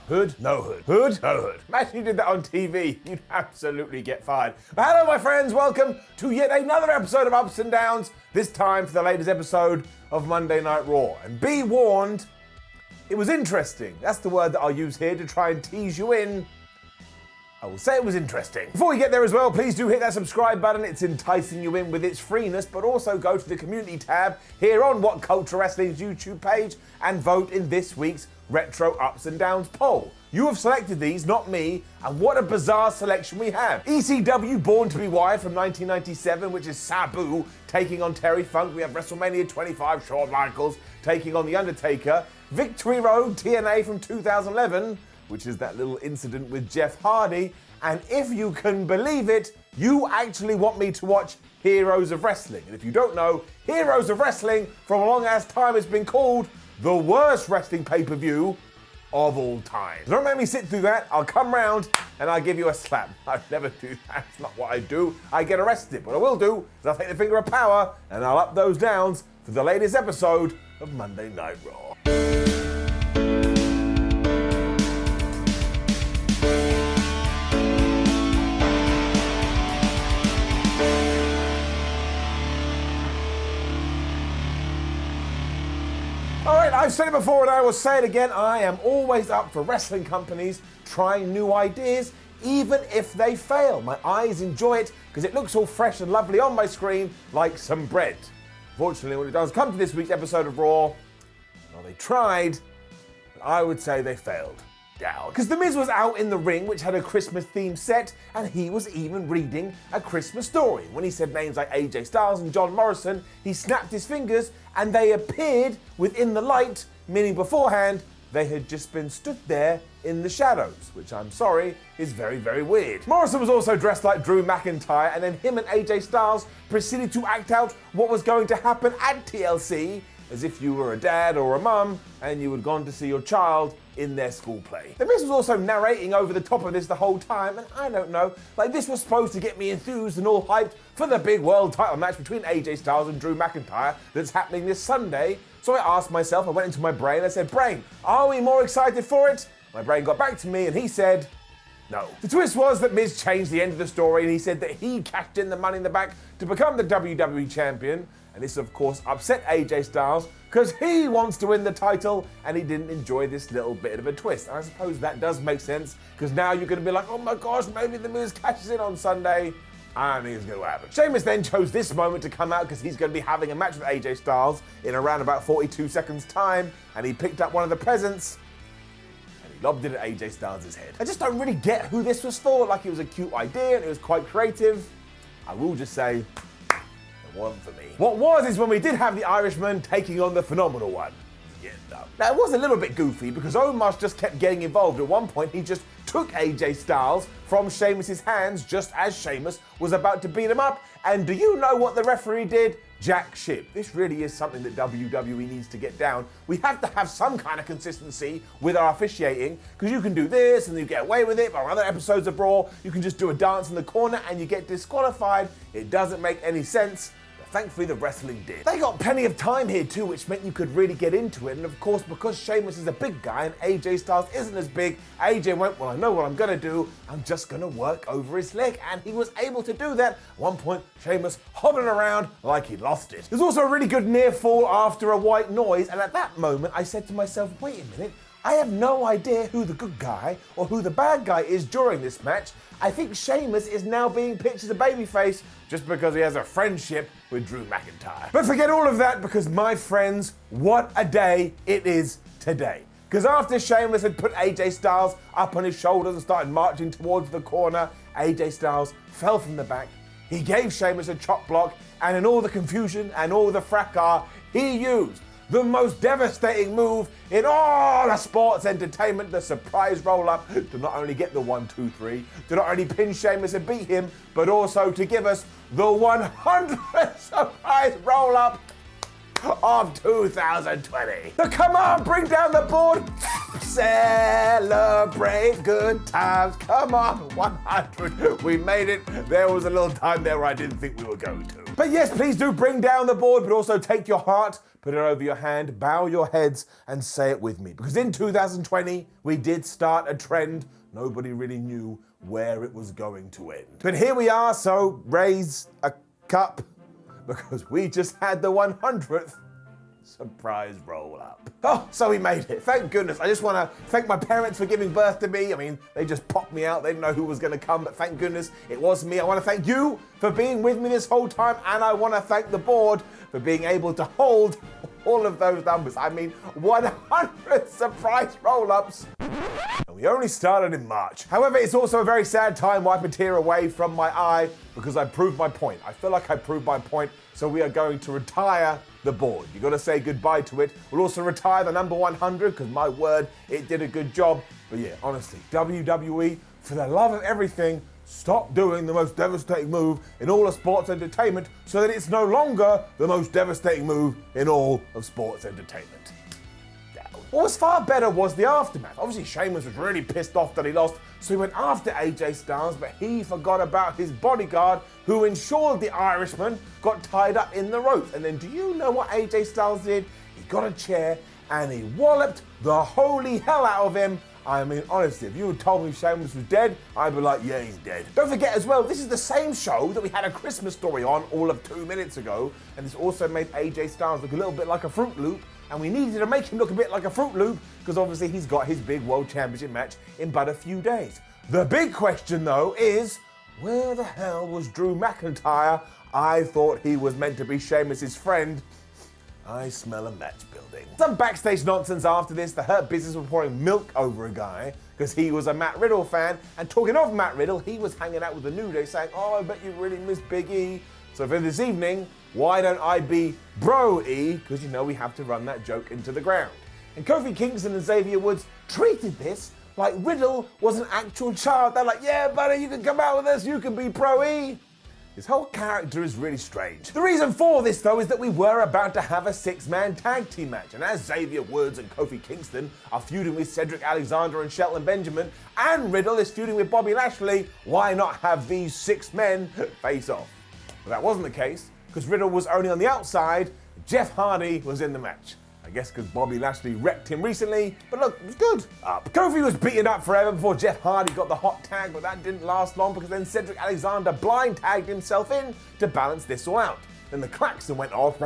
Hood, no hood. Hood, no hood. Imagine you did that on TV. You'd absolutely get fired. But hello, my friends. Welcome to yet another episode of Ups and Downs. This time for the latest episode of Monday Night Raw. And be warned, it was interesting. That's the word that I'll use here to try and tease you in. I will say it was interesting. Before we get there as well, please do hit that subscribe button. It's enticing you in with its freeness, but also go to the community tab here on WhatCulture Wrestling's YouTube page and vote in this week's Retro Ups and Downs poll. You have selected these, not me, and what a bizarre selection we have. ECW Born to be Wyatt from 1997, which is Sabu taking on Terry Funk. We have WrestleMania 25, Shawn Michaels taking on The Undertaker. Victory Road TNA from 2011, which is that little incident with Jeff Hardy. And if you can believe it, you actually want me to watch Heroes of Wrestling. And if you don't know, Heroes of Wrestling, from a long ass time, has been called the worst wrestling pay-per-view of all time. Don't make me sit through that. I'll come round and I'll give you a slap. I never do that. It's not what I do. I get arrested. What I will do is I'll take the finger of power and I'll up those downs for the latest episode of Monday Night Raw. Alright, I've said it before and I will say it again. I am always up for wrestling companies trying new ideas, even if they fail. My eyes enjoy it because it looks all fresh and lovely on my screen like some bread. Fortunately, when it does come to this week's episode of Raw, well, they tried, but I would say they failed. Down. Because The Miz was out in the ring, which had a Christmas themed set, and he was even reading a Christmas story. When he said names like AJ Styles and John Morrison, he snapped his fingers and they appeared within the light, meaning beforehand they had just been stood there in the shadows, which I'm sorry is very, very weird. Morrison was also dressed like Drew McIntyre, and then him and AJ Styles proceeded to act out what was going to happen at TLC, as if you were a dad or a mum and you had gone to see your child in their school play. The Miz was also narrating over the top of this the whole time, and I don't know, like this was supposed to get me enthused and all hyped for the big world title match between AJ Styles and Drew McIntyre that's happening this Sunday. So I asked myself, I went into my brain, I said, brain, are we more excited for it? My brain got back to me and he said, no. The twist was that Miz changed the end of the story and he said that he cashed in the Money in the Bank to become the WWE champion. And this, of course, upset AJ Styles because he wants to win the title and he didn't enjoy this little bit of a twist. And I suppose that does make sense because now you're going to be like, oh my gosh, maybe the Miz cashes in on Sunday. I don't think it's going to happen. Sheamus then chose this moment to come out because he's going to be having a match with AJ Styles in around about 42 seconds time, and he picked up one of the presents and he lobbed it at AJ Styles' head. I just don't really get who this was for. Like, it was a cute idea and it was quite creative. I will just say, one for me. What was is when we did have the Irishman taking on the Phenomenal One. Yeah, no. Now, it was a little bit goofy because Omos just kept getting involved. At one point, he just took AJ Styles from Sheamus' hands just as Sheamus was about to beat him up. And do you know what the referee did? Jack shit. This really is something that WWE needs to get down. We have to have some kind of consistency with our officiating, because you can do this and you get away with it, but on other episodes of Raw, you can just do a dance in the corner and you get disqualified. It doesn't make any sense. Thankfully, the wrestling did. They got plenty of time here too, which meant you could really get into it. And of course, because Sheamus is a big guy and AJ Styles isn't as big, AJ went, well, I know what I'm gonna do. I'm just gonna work over his leg. And he was able to do that. At one point, Sheamus hobbling around like he lost it. There's also a really good near fall after a white noise. And at that moment, I said to myself, wait a minute, I have no idea who the good guy or who the bad guy is during this match. I think Sheamus is now being pitched as a babyface just because he has a friendship with Drew McIntyre. But forget all of that because, my friends, what a day it is today. Because after Sheamus had put AJ Styles up on his shoulders and started marching towards the corner, AJ Styles fell from the back. He gave Sheamus a chop block, and in all the confusion and all the fracas, he used the most devastating move in all of sports entertainment, the surprise roll-up, to not only get the 1, 2, 3, to not only pin Sheamus and beat him, but also to give us the 100th surprise roll-up of 2020. So come on, bring down the board. Celebrate good times. Come on, 100. We made it. There was a little time there where I didn't think we were going to. But yes, please do bring down the board, but also take your heart, put it over your hand, bow your heads, and say it with me. Because in 2020, we did start a trend. Nobody really knew where it was going to end. But here we are, so raise a cup, because we just had the 100th surprise roll up. Oh, so we made it. Thank goodness. I just want to thank my parents for giving birth to me. I mean, they just popped me out. They didn't know who was going to come, but thank goodness it was me. I want to thank you for being with me this whole time, and I want to thank the board for being able to hold all of those numbers. I mean, 100 surprise roll-ups. And we only started in March. However, it's also a very sad time wiping a tear away from my eye because I proved my point. I feel like I proved my point, so we are going to retire the board. You got to say goodbye to it. We'll also retire the number 100 because my word, it did a good job. But yeah, honestly, WWE, for the love of everything, stop doing the most devastating move in all of sports entertainment so that it's no longer the most devastating move in all of sports entertainment. What was far better was the aftermath. Obviously, Sheamus was really pissed off that he lost, so he went after AJ Styles, but he forgot about his bodyguard, who ensured the Irishman got tied up in the ropes. And then do you know what AJ Styles did? He got a chair and he walloped the holy hell out of him. I mean, honestly, if you had told me Sheamus was dead, I'd be like, yeah, he's dead. Don't forget as well, this is the same show that we had a Christmas story on all of 2 minutes ago, and this also made AJ Styles look a little bit like a Fruit Loop, and we needed to make him look a bit like a Fruit Loop because obviously he's got his big World Championship match in but a few days. The big question though is, where the hell was Drew McIntyre? I thought he was meant to be Sheamus' friend. I smell a match building. Some backstage nonsense after this. The Hurt Business were pouring milk over a guy because he was a Matt Riddle fan. And talking of Matt Riddle, he was hanging out with the New Day saying, oh, I bet you really miss Big E. So for this evening, why don't I be Bro E? Because you know we have to run that joke into the ground. And Kofi Kingston and Xavier Woods treated this like Riddle was an actual child. They're like, yeah, buddy, you can come out with us, you can be Pro E. His whole character is really strange. The reason for this, though, is that we were about to have a 6-man tag team match. And as Xavier Woods and Kofi Kingston are feuding with Cedric Alexander and Shelton Benjamin, and Riddle is feuding with Bobby Lashley, why not have these 6 men face off? But that wasn't the case, because Riddle was only on the outside, Jeff Hardy was in the match. I guess because Bobby Lashley wrecked him recently, but look, it was good. Kofi was beaten up forever before Jeff Hardy got the hot tag, but that didn't last long because then Cedric Alexander blind tagged himself in to balance this all out. Then the klaxon went off,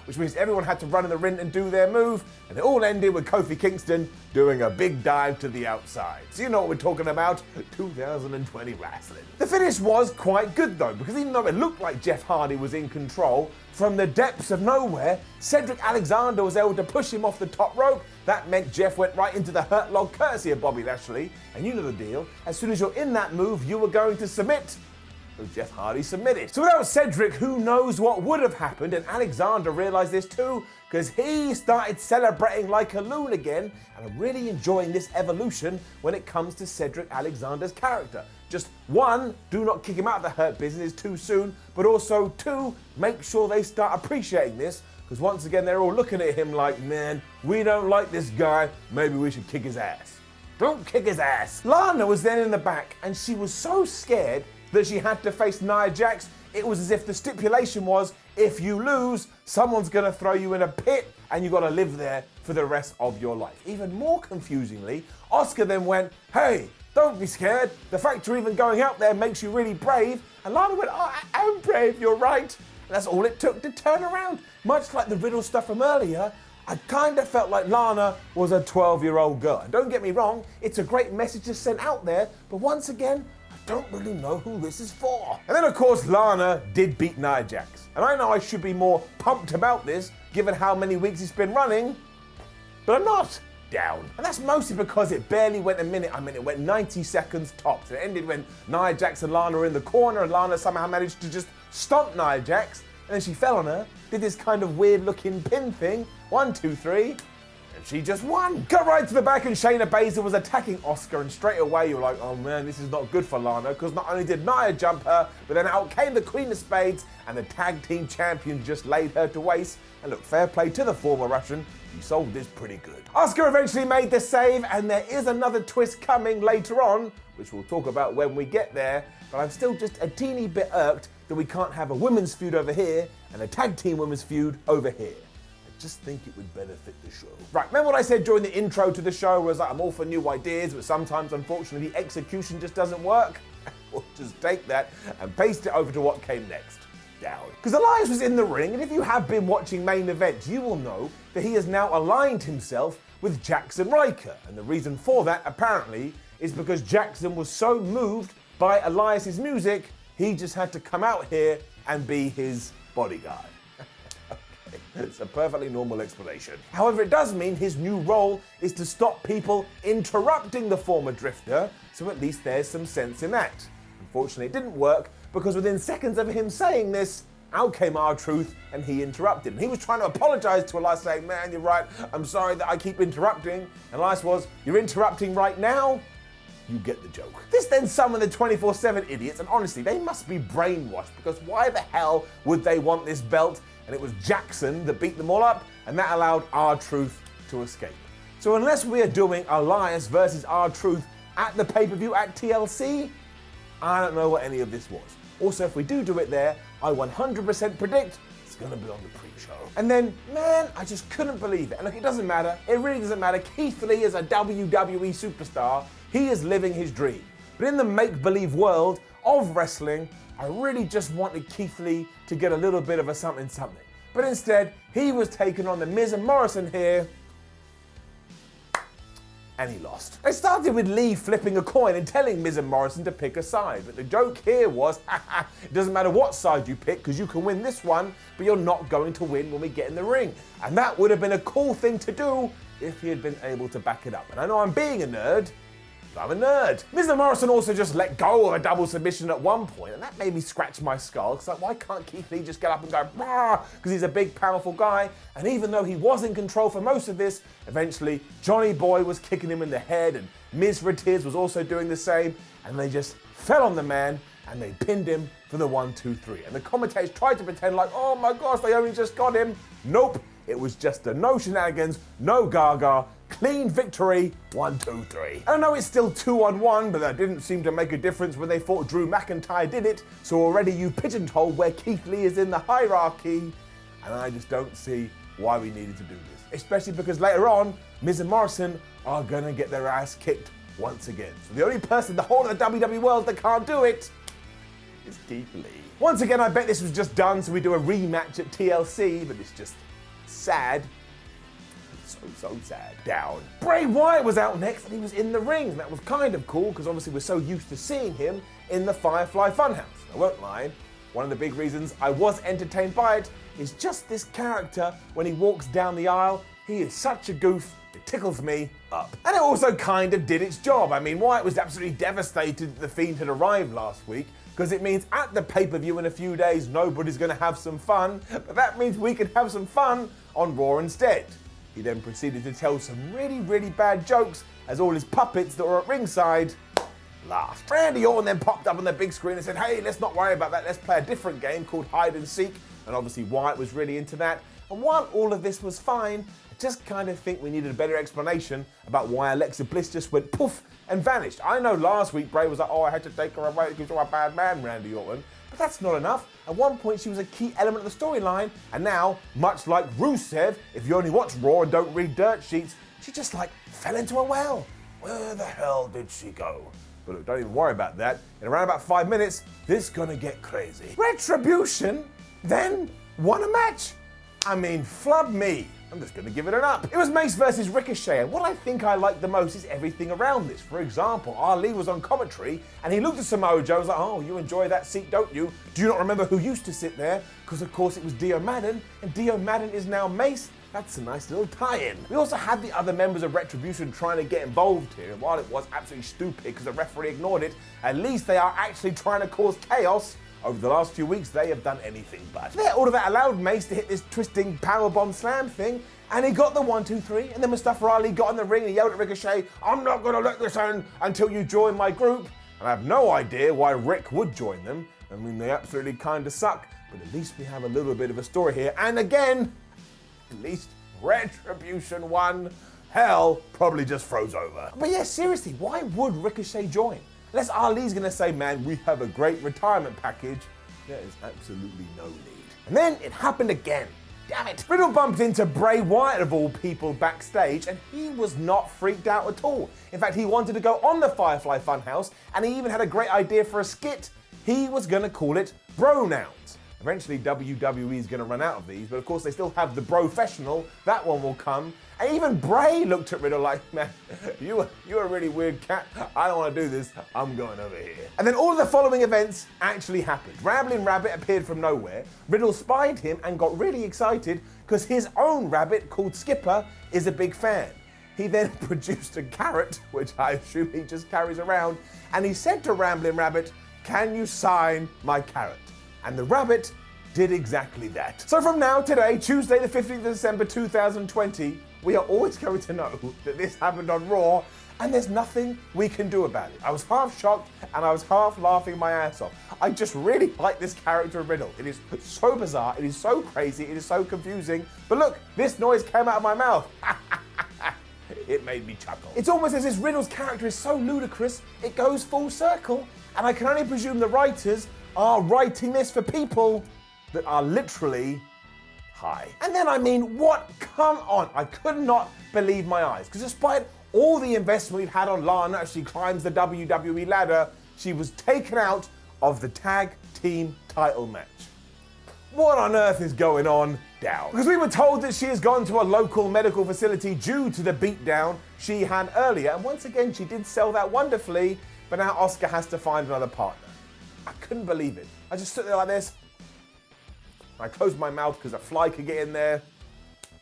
which means everyone had to run in the ring and do their move, and it all ended with Kofi Kingston doing a big dive to the outside. So you know what we're talking about, 2020 wrestling. The finish was quite good though, because even though it looked like Jeff Hardy was in control, from the depths of nowhere, Cedric Alexander was able to push him off the top rope. That meant Jeff went right into the hurt log courtesy of Bobby Lashley, and you know the deal, as soon as you're in that move, you were going to submit. So Jeff Hardy submitted. So without Cedric, who knows what would have happened, and Alexander realised this too, because he started celebrating like a loon again, and I'm really enjoying this evolution when it comes to Cedric Alexander's character. Just 1, do not kick him out of the Hurt Business too soon, but also 2, make sure they start appreciating this, because once again they're all looking at him like, man, we don't like this guy, maybe we should kick his ass. Don't kick his ass. Lana was then in the back, and she was so scared that she had to face Nia Jax. It was as if the stipulation was, if you lose, someone's gonna throw you in a pit and you gotta live there for the rest of your life. Even more confusingly, Asuka then went, hey, don't be scared. The fact you're even going out there makes you really brave. And Lana went, oh, I am brave, you're right. And that's all it took to turn around. Much like the Riddle stuff from earlier, I kind of felt like Lana was a 12-year-old girl. And don't get me wrong, it's a great message to send out there, but once again, don't really know who this is for. And then of course Lana did beat Nia Jax. And I know I should be more pumped about this given how many weeks it's been running, but I'm not. Down. And that's mostly because it barely went a minute. I mean, it went 90 seconds tops. It ended when Nia Jax and Lana were in the corner and Lana somehow managed to just stomp Nia Jax. And then she fell on her, did this kind of weird looking pin thing. 1, 2, 3. And she just won. Cut right to the back and Shayna Baszler was attacking Asuka, and straight away you're like, oh man, this is not good for Lana, because not only did Nia jump her, but then out came the Queen of Spades and the tag team champion just laid her to waste. And look, fair play to the former Russian, He sold this pretty good. Asuka eventually made the save, and there is another twist coming later on, which we'll talk about when we get there, but I'm still just a teeny bit irked that we can't have a women's feud over here and a tag team women's feud over here. I just think it would benefit the show. Right, remember what I said during the intro to the show was that I'm all for new ideas, but sometimes, unfortunately, the execution just doesn't work? We'll just take that and paste it over to what came next. Down. Because Elias was in the ring, and if you have been watching main events, you will know that he has now aligned himself with Jackson Ryker. And the reason for that, apparently, is because Jackson was so moved by Elias's music, he just had to come out here and be his bodyguard. Okay, it's a perfectly normal explanation. However, it does mean his new role is to stop people interrupting the former Drifter, so at least there's some sense in that. Unfortunately, it didn't work, because within seconds of him saying this, out came R-Truth and he interrupted. And he was trying to apologize to Elias, saying, man, you're right, I'm sorry that I keep interrupting. And Elias was, you're interrupting right now? You get the joke. This then summoned the 24/7 idiots, and honestly, they must be brainwashed, because why the hell would they want this belt? And it was Jackson that beat them all up, and that allowed R-Truth to escape. So unless we are doing Elias versus R-Truth at the pay-per-view at TLC, I don't know what any of this was. Also, if we do it there, I 100% predict it's gonna be on the pre-show. And then, man, I just couldn't believe it. And look, it doesn't matter. It really doesn't matter. Keith Lee is a WWE superstar. He is living his dream. But in the make-believe world of wrestling, I really just wanted Keith Lee to get a little bit of a something. But instead, he was taking on the Miz and Morrison here, and he lost. It started with Lee flipping a coin and telling Miz and Morrison to pick a side. But the joke here was, it doesn't matter what side you pick, because you can win this one, but you're not going to win when we get in the ring. And that would have been a cool thing to do if he had been able to back it up. And I know I'm being a nerd, I'm a nerd. Miz and Morrison also just let go of a double submission at one point, and that made me scratch my skull, because like, why can't Keith Lee just get up and go, rah, because he's a big, powerful guy, and even though he was in control for most of this, eventually Johnny Boy was kicking him in the head, and Miz Ratiz was also doing the same, and they just fell on the man, and they pinned him for the 1, 2, 3. And the commentators tried to pretend like, oh my gosh, they only just got him. Nope, it was just a no shenanigans, no gaga, clean victory, 1, 2, 3. I know it's still 2-on-1, but that didn't seem to make a difference when they thought Drew McIntyre did it, so already you pigeonholed where Keith Lee is in the hierarchy, and I just don't see why we needed to do this. Especially because later on, Miz and Morrison are gonna get their ass kicked once again. So the only person in the whole of the WWE world that can't do it is Keith Lee. Once again, I bet this was just done so we do a rematch at TLC, but it's just sad. So sad. Down. Bray Wyatt was out next and he was in the ring. And that was kind of cool because obviously we're so used to seeing him in the Firefly Funhouse. I won't lie, one of the big reasons I was entertained by it is just this character when he walks down the aisle. He is such a goof, it tickles me up. And it also kind of did its job. I mean, Wyatt was absolutely devastated that The Fiend had arrived last week, because it means at the pay-per-view in a few days, nobody's gonna have some fun, but that means we could have some fun on Raw instead. He then proceeded to tell some really, really bad jokes as all his puppets that were at ringside laughed. Randy Orton then popped up on the big screen and said, hey, let's not worry about that, let's play a different game called hide and seek. And obviously Wyatt was really into that. And while all of this was fine, I just kind of think we needed a better explanation about why Alexa Bliss just went poof and vanished. I know last week Bray was like, oh, I had to take her away because you're a bad man, Randy Orton. But that's not enough. At one point, she was a key element of the storyline, and now, much like Rusev, if you only watch Raw and don't read dirt sheets, she just like fell into a well. Where the hell did she go? But look, don't even worry about that. In around about 5 minutes, this is gonna get crazy. Retribution then won a match. I mean, flub me. I'm just gonna give it an up. It was Mace versus Ricochet, and what I think I like the most is everything around this. For example, Ali was on commentary, and he looked at Samoa Joe and was like, oh, you enjoy that seat, don't you? Do you not remember who used to sit there? Because of course it was Dio Madden, and Dio Madden is now Mace. That's a nice little tie-in. We also had the other members of Retribution trying to get involved here, and while it was absolutely stupid because the referee ignored it, at least they are actually trying to cause chaos. Over the last few weeks, they have done anything but. All of that allowed Mace to hit this twisting powerbomb slam thing, and he got the 1, 2, 3, and then Mustafa Ali got in the ring and he yelled at Ricochet, I'm not gonna let this end until you join my group. And I have no idea why Rick would join them. I mean, they absolutely kinda suck, but at least we have a little bit of a story here. And again, at least Retribution won. Hell probably just froze over. But yeah, seriously, why would Ricochet join? Unless Ali's gonna say, man, we have a great retirement package. There is absolutely no need. And then it happened again. Damn it. Riddle bumped into Bray Wyatt of all people backstage, and he was not freaked out at all. In fact, he wanted to go on the Firefly Funhouse, and he even had a great idea for a skit. He was gonna call it Bronouns. Eventually, WWE is going to run out of these, but of course they still have the Brofessional. That one will come. And even Bray looked at Riddle like, man, you're a really weird cat. I don't want to do this. I'm going over here. And then all of the following events actually happened. Rambling Rabbit appeared from nowhere. Riddle spied him and got really excited because his own rabbit, called Skipper, is a big fan. He then produced a carrot, which I assume he just carries around, and he said to Rambling Rabbit, can you sign my carrot? And the rabbit did exactly that. So from now, today, Tuesday the 15th of December 2020, we are always going to know that this happened on Raw, and there's nothing we can do about it. I was half shocked and I was half laughing my ass off. I just really like this character of Riddle. It is so bizarre, it is so crazy, it is so confusing. But look, this noise came out of my mouth. It made me chuckle. It's almost as if Riddle's character is so ludicrous, it goes full circle, and I can only presume the writers are writing this for people that are literally high. And then, I mean, what? Come on. I could not believe my eyes. Because despite all the investment we've had on Lana as she climbs the WWE ladder, she was taken out of the tag team title match. What on earth is going on down? Because we were told that she has gone to a local medical facility due to the beatdown she had earlier. And once again, she did sell that wonderfully, but now Asuka has to find another partner. I couldn't believe it. I just stood there like this. I closed my mouth because a fly could get in there.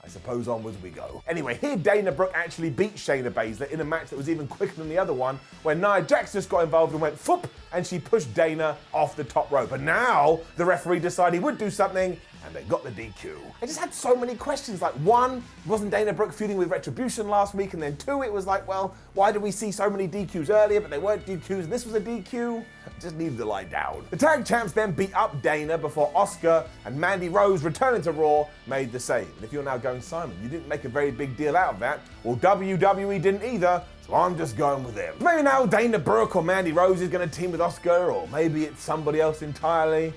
I suppose onwards we go. Anyway, here Dana Brooke actually beat Shayna Baszler in a match that was even quicker than the other one, where Nia Jax just got involved and went foop, and she pushed Dana off the top rope. But now the referee decided he would do something, and they got the DQ. I just had so many questions. Like, one, wasn't Dana Brooke feuding with Retribution last week? And then two, it was like, well, why did we see so many DQs earlier, but they weren't DQs, and this was a DQ? Just needed to lie down. The tag champs then beat up Dana before Asuka and Mandy Rose, returning to Raw, made the save. And if you're now going, Simon, you didn't make a very big deal out of that. Well, WWE didn't either, so I'm just going with them. Maybe now Dana Brooke or Mandy Rose is going to team with Asuka, or maybe it's somebody else entirely.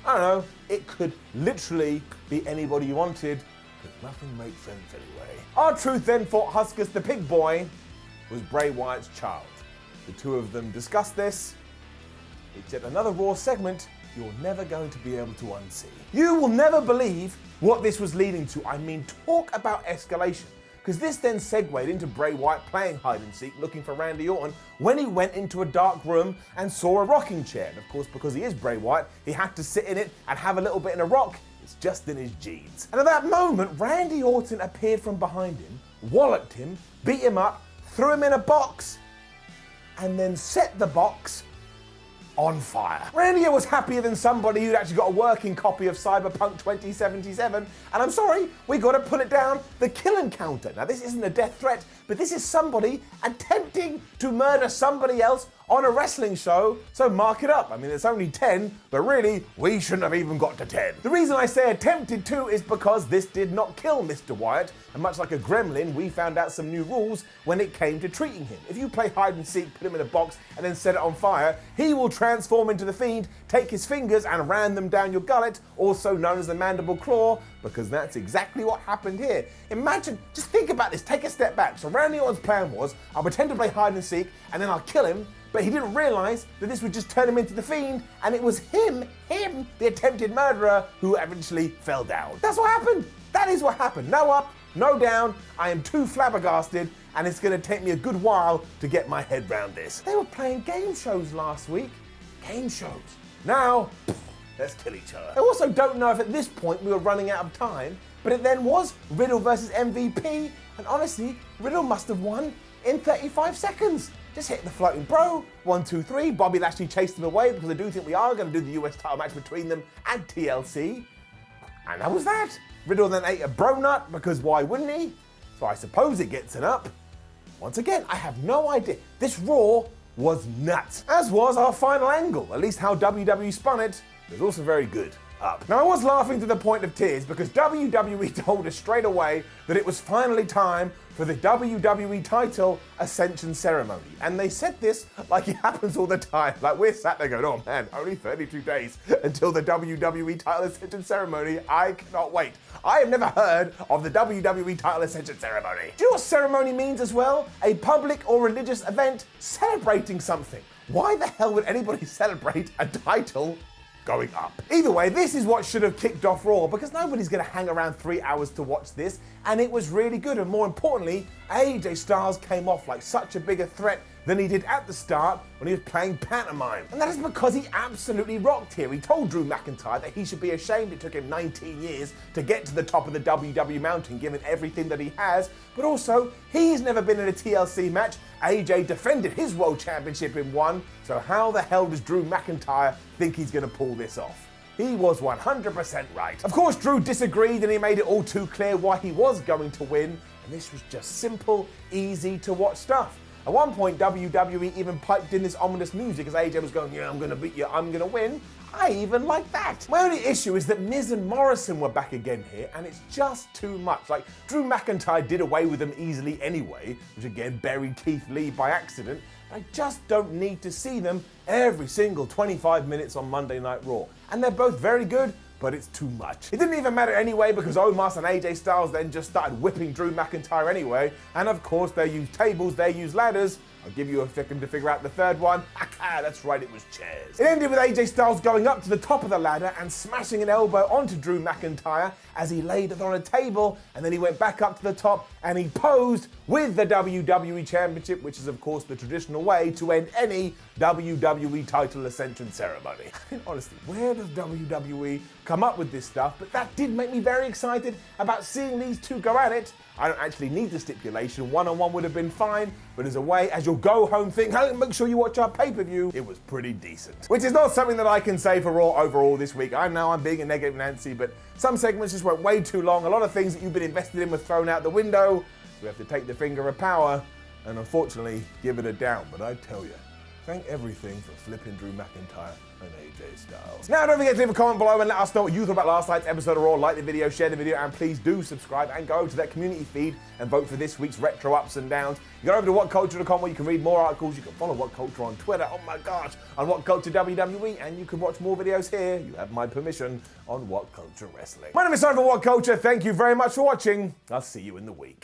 I don't know. It could literally be anybody you wanted, because nothing makes sense anyway. R-Truth then thought Huskus the Pig Boy was Bray Wyatt's child. The two of them discussed this. It's yet another Raw segment you're never going to be able to unsee. You will never believe what this was leading to. I mean, talk about escalation. Because this then segued into Bray Wyatt playing hide and seek, looking for Randy Orton, when he went into a dark room and saw a rocking chair. And of course, because he is Bray Wyatt, he had to sit in it and have a little bit in a rock. It's just in his genes. And at that moment, Randy Orton appeared from behind him, walloped him, beat him up, threw him in a box, and then set the box on fire. Randy was happier than somebody who'd actually got a working copy of Cyberpunk 2077, and I'm sorry, we gotta put it down, the kill encounter. Now this isn't a death threat, but this is somebody attempting to murder somebody else on a wrestling show, so mark it up. I mean, it's only 10, but really, we shouldn't have even got to 10. The reason I say attempted to is because this did not kill Mr. Wyatt, and much like a gremlin, we found out some new rules when it came to treating him. If you play hide and seek, put him in a box, and then set it on fire, he will transform into the Fiend, take his fingers and ram them down your gullet, also known as the mandible claw, because that's exactly what happened here. Imagine, just think about this, take a step back. So Randy Orton's plan was, I'll pretend to play hide and seek, and then I'll kill him, but he didn't realise that this would just turn him into the Fiend, and it was him, the attempted murderer, who eventually fell down. That's what happened. That is what happened. No up, no down. I am too flabbergasted, and it's going to take me a good while to get my head round this. They were playing game shows last week. Game shows. Now, let's kill each other. I also don't know if at this point we were running out of time, but it then was Riddle versus MVP, and honestly, Riddle must have won in 35 seconds. Just hit the floating bro, 1, 2, 3. Bobby Lashley chased him away because I do think we are going to do the US title match between them and TLC. And that was that. Riddle then ate a bro nut because why wouldn't he? So I suppose it gets an up. Once again, I have no idea. This Raw was nuts. As was our final angle. At least how WWE spun it was also very good. up. Now, I was laughing to the point of tears because WWE told us straight away that it was finally time for the WWE title Ascension ceremony. And they said this like it happens all the time. Like, we're sat there going, oh man, only 32 days until the WWE title Ascension ceremony. I cannot wait. I have never heard of the WWE title Ascension ceremony. Do you know what ceremony means as well? A public or religious event celebrating something. Why the hell would anybody celebrate a title going up? Either way, this is what should have kicked off Raw, because nobody's going to hang around 3 hours to watch this, and it was really good. And more importantly, AJ Styles came off like such a bigger threat than he did at the start when he was playing pantomime. And that is because he absolutely rocked here. He told Drew McIntyre that he should be ashamed it took him 19 years to get to the top of the WWE mountain, given everything that he has. But also, he's never been in a TLC match. AJ defended his World Championship in one, so how the hell does Drew McIntyre think he's gonna pull this off? He was 100% right. Of course, Drew disagreed and he made it all too clear why he was going to win, and this was just simple, easy to watch stuff. At one point, WWE even piped in this ominous music as AJ was going, yeah, I'm gonna beat you, I'm gonna win. I even like that. My only issue is that Miz and Morrison were back again here, and it's just too much. Like, Drew McIntyre did away with them easily anyway, which again buried Keith Lee by accident. I just don't need to see them every single 25 minutes on Monday Night Raw. And they're both very good, but it's too much. It didn't even matter anyway because Omos and AJ Styles then just started whipping Drew McIntyre anyway. And of course, they used tables, they used ladders. I'll give you a second to figure out the third one. That's right, it was chairs. It ended with AJ Styles going up to the top of the ladder and smashing an elbow onto Drew McIntyre as he laid it on a table, and then he went back up to the top and he posed with the WWE Championship, which is of course the traditional way to end any WWE title ascension ceremony. I mean, honestly, where does WWE come up with this stuff? But that did make me very excited about seeing these two go at it. I don't actually need the stipulation. One-on-one would have been fine, but as a way, as your go-home thing, hey, make sure you watch our pay-per-view, it was pretty decent. Which is not something that I can say for Raw overall this week. I know I'm being a negative Nancy, but some segments just went way too long. A lot of things that you've been invested in were thrown out the window. We have to take the finger of power and unfortunately give it a down. But I tell you, thank everything for flipping Drew McIntyre and AJ Styles. Now, don't forget to leave a comment below and let us know what you thought about last night's episode of Raw. Like the video, share the video, and please do subscribe and go over to that community feed and vote for this week's Retro Ups and Downs. You go over to WhatCulture.com where you can read more articles. You can follow WhatCulture on Twitter, oh my gosh, on WhatCulture WWE, and you can watch more videos here. You have my permission on WhatCulture Wrestling. My name is Simon from WhatCulture. Thank you very much for watching. I'll see you in the week.